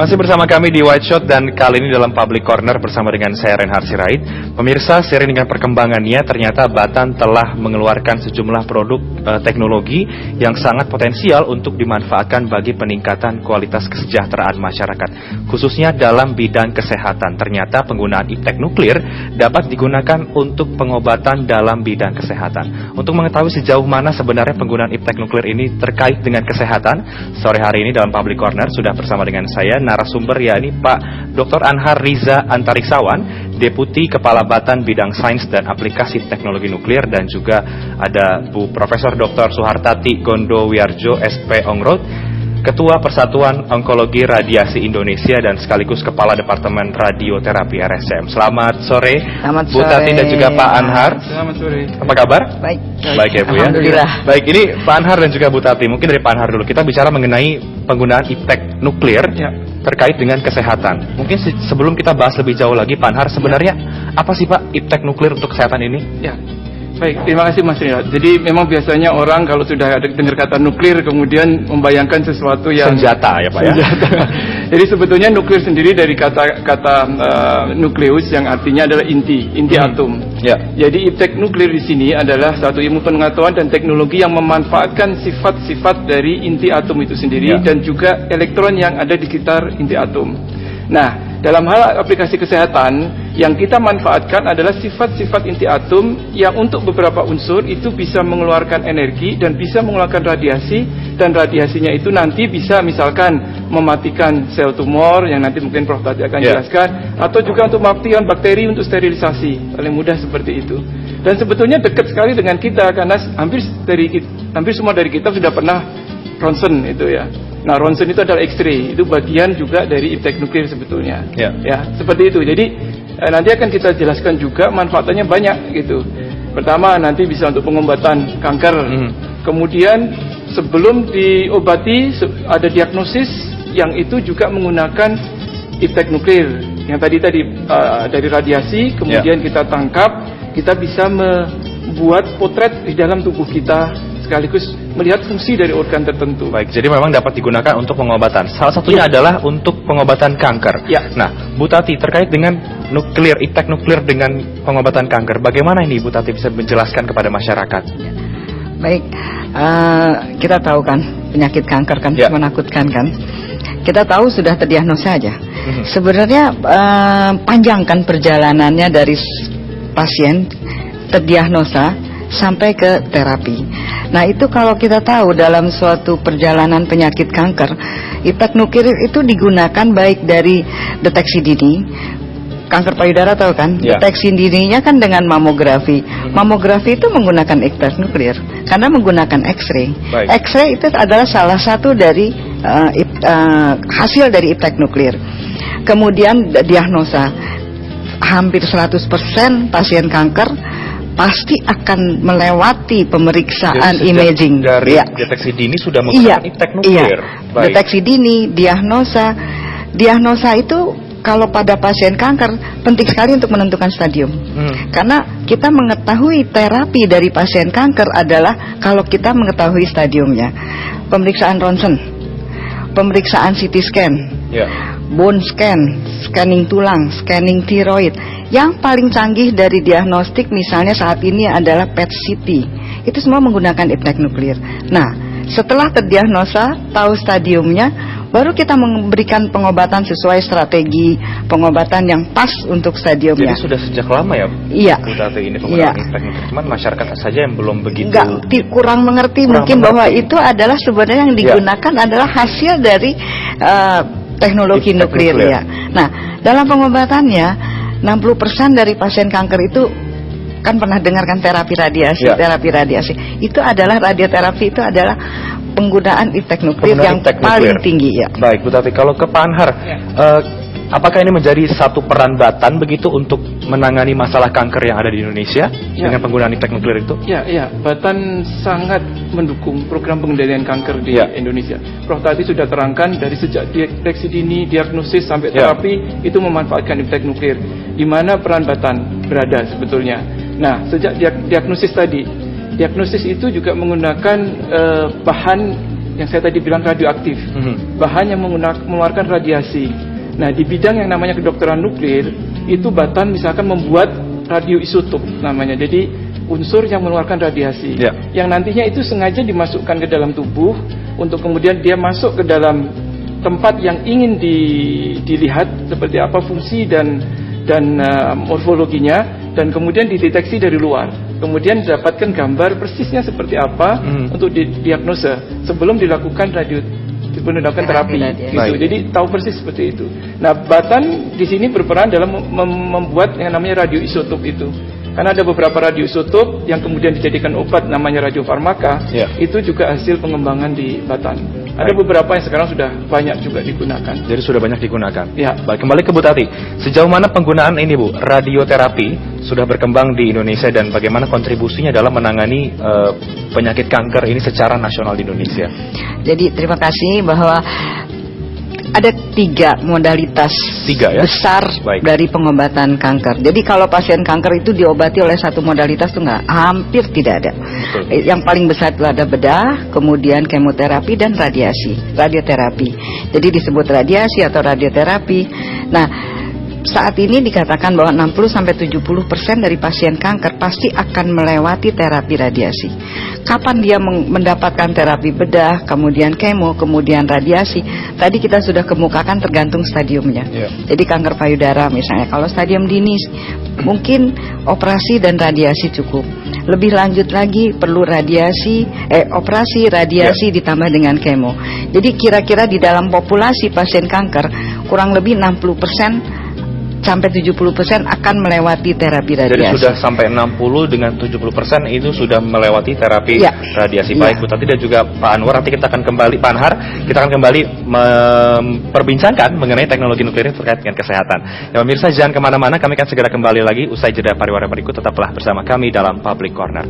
Masih bersama kami di White Shot dan kali ini dalam Public Corner bersama dengan saya Reinhard Sirait. Pemirsa, seiring dengan perkembangannya ternyata Batan telah mengeluarkan sejumlah produk teknologi yang sangat potensial untuk dimanfaatkan bagi peningkatan kualitas kesejahteraan masyarakat, khususnya dalam bidang kesehatan. Ternyata penggunaan iptek nuklir dapat digunakan untuk pengobatan dalam bidang kesehatan. Untuk mengetahui sejauh mana sebenarnya penggunaan iptek nuklir ini terkait dengan kesehatan, sore hari ini dalam Public Corner sudah bersama dengan saya narasumber, yakni Pak Dr. Anhar Riza Antarissawan, Deputi Kepala Batan Bidang Sains dan Aplikasi Teknologi Nuklir, dan juga ada Bu Profesor Dr. Suhartati Gondo Wiardjo, SP Ongrod, Ketua Persatuan Onkologi Radiasi Indonesia dan sekaligus Kepala Departemen Radioterapi RSCM. Selamat sore, Bu Tati dan juga Pak Anhar. Selamat sore. Apa kabar? Baik. Baik ya Bu ya. Alhamdulillah. Baik, ini Pak Anhar dan juga Bu Tati. Mungkin dari Pak Anhar dulu. Kita bicara mengenai penggunaan iptek nuklir terkait dengan kesehatan. Mungkin sebelum kita bahas lebih jauh lagi, Pak Anhar, sebenarnya apa sih Pak iptek nuklir untuk kesehatan ini? Ya. Baik, terima kasih Mas Ria. Jadi memang biasanya orang kalau sudah dengar kata nuklir kemudian membayangkan sesuatu yang senjata ya Pak ya. Jadi sebetulnya nuklir sendiri dari kata nukleus yang artinya adalah inti atom. Ya. Jadi iptek nuklir di sini adalah satu ilmu pengetahuan dan teknologi yang memanfaatkan sifat-sifat dari inti atom itu sendiri dan juga elektron yang ada di sekitar inti atom. Nah, dalam hal aplikasi kesehatan, yang kita manfaatkan adalah sifat-sifat inti atom yang untuk beberapa unsur itu bisa mengeluarkan energi dan bisa mengeluarkan radiasi, dan radiasinya itu nanti bisa misalkan mematikan sel tumor yang nanti mungkin Prof tadi akan jelaskan, atau juga untuk mematikan bakteri untuk sterilisasi, paling mudah seperti itu. Dan sebetulnya dekat sekali dengan kita karena hampir semua dari kita sudah pernah ronsen itu ya. Nah, ronsen itu adalah X-ray, itu bagian juga dari iptek nuklir sebetulnya. Ya, seperti itu. Jadi nanti akan kita jelaskan juga manfaatnya banyak gitu. Pertama, nanti bisa untuk pengobatan kanker. Kemudian sebelum diobati ada diagnosis yang itu juga menggunakan iptek nuklir. Yang tadi dari radiasi, kemudian kita tangkap, kita bisa membuat potret di dalam tubuh kita sekaligus melihat fungsi dari organ tertentu. Baik, jadi memang dapat digunakan untuk pengobatan. Salah satunya adalah untuk pengobatan kanker. Nah, Bu Tati, terkait dengan iptek nuklir dengan pengobatan kanker, bagaimana ini Bu Tati bisa menjelaskan kepada masyarakat? Baik, kita tahu kan penyakit kanker kan menakutkan kan. Kita tahu sudah terdiagnosa aja. Sebenarnya panjang kan perjalanannya dari pasien terdiagnosa sampai ke terapi. Nah, itu kalau kita tahu dalam suatu perjalanan penyakit kanker, iptek nuklir itu digunakan baik dari deteksi dini. Kanker payudara tahu kan? Deteksi dininya kan dengan mamografi. Mamografi itu menggunakan iptek nuklir karena menggunakan X-ray. X-ray itu adalah salah satu dari hasil dari iptek nuklir. Kemudian diagnosa, hampir 100% pasien kanker pasti akan melewati pemeriksaan imaging. Dari deteksi dini sudah menggunakan iptek nuklir. Deteksi dini, diagnosa itu kalau pada pasien kanker penting sekali untuk menentukan stadium. Karena kita mengetahui terapi dari pasien kanker adalah kalau kita mengetahui stadiumnya. Pemeriksaan ronsen, pemeriksaan CT scan, bone scan, scanning tulang, scanning tiroid. Yang paling canggih dari diagnostik misalnya saat ini adalah PET CT. Itu semua menggunakan iptek nuklir. Nah, setelah terdiagnosa, tahu stadiumnya, baru kita memberikan pengobatan sesuai strategi pengobatan yang pas untuk stadiumnya. Jadi sudah sejak lama ya? Bu Tati, ini penggunaan iptek nuklir. Cuman masyarakat saja yang belum begitu kurang mengerti bahwa itu adalah sebenarnya yang digunakan adalah hasil dari teknologi nuklir ya. Nah, dalam pengobatannya 60% dari pasien kanker itu kan pernah dengarkan terapi radiasi. Itu adalah radioterapi, itu adalah penggunaan iptek nuklir yang paling tinggi ya. Baik, Bu Tati, kalau ke Pak Anhar, apakah ini menjadi satu peran Batan begitu untuk menangani masalah kanker yang ada di Indonesia dengan penggunaan iptek nuklir itu? Ya, Batan sangat mendukung program pengendalian kanker di Indonesia. Prof tadi sudah terangkan dari sejak deteksi dini, diagnosis sampai terapi itu memanfaatkan iptek nuklir. Di mana peran Batan berada sebetulnya? Nah, sejak diagnosis tadi, diagnosis itu juga menggunakan bahan yang saya tadi bilang radioaktif, bahan yang mengeluarkan radiasi. Nah, di bidang yang namanya kedokteran nuklir, itu Batan misalkan membuat radioisotop namanya. Jadi unsur yang mengeluarkan radiasi, yang nantinya itu sengaja dimasukkan ke dalam tubuh untuk kemudian dia masuk ke dalam tempat yang ingin dilihat seperti apa fungsi dan morfologinya, dan kemudian dideteksi dari luar. Kemudian didapatkan gambar persisnya seperti apa untuk didiagnosa sebelum dilakukan terapi gitu. Jadi tahu persis seperti itu. Nah, Batan di sini berperan dalam membuat yang namanya radioisotop itu. Karena ada beberapa radioisotop yang kemudian dijadikan obat namanya radiofarmaka, itu juga hasil pengembangan di Batan. Ada beberapa yang sekarang sudah banyak juga digunakan. Jadi sudah banyak digunakan. Ya. Baik, kembali ke Bu Tati. Sejauh mana penggunaan ini, Bu, radioterapi sudah berkembang di Indonesia dan bagaimana kontribusinya dalam menangani penyakit kanker ini secara nasional di Indonesia? Jadi terima kasih bahwa ada 3 modalitas besar dari pengobatan kanker. Jadi kalau pasien kanker itu diobati oleh satu modalitas itu hampir tidak ada. Yang paling besar itu ada bedah, kemudian kemoterapi dan radioterapi. Jadi disebut radiasi atau radioterapi. Nah, saat ini dikatakan bahwa 60-70% dari pasien kanker pasti akan melewati terapi radiasi. Kapan dia mendapatkan terapi bedah, kemudian kemo, kemudian radiasi? Tadi kita sudah kemukakan tergantung stadiumnya. Jadi kanker payudara misalnya, kalau stadium dini mungkin operasi dan radiasi cukup. Lebih lanjut lagi perlu operasi, radiasi ditambah dengan kemo. Jadi kira-kira di dalam populasi pasien kanker kurang lebih 60% sampai 70% akan melewati terapi radiasi. Jadi sudah sampai 60 dengan 70% itu sudah melewati terapi radiasi. Baik, Bu Tati dan juga Pak Anwar, nanti kita akan kembali, Pak Anhar, kita akan kembali memperbincangkan mengenai teknologi nuklir terkait dengan kesehatan. Ya, pemirsa, jangan kemana-mana, kami akan segera kembali lagi usai jeda pariwara berikut. Tetaplah bersama kami dalam Public Corner.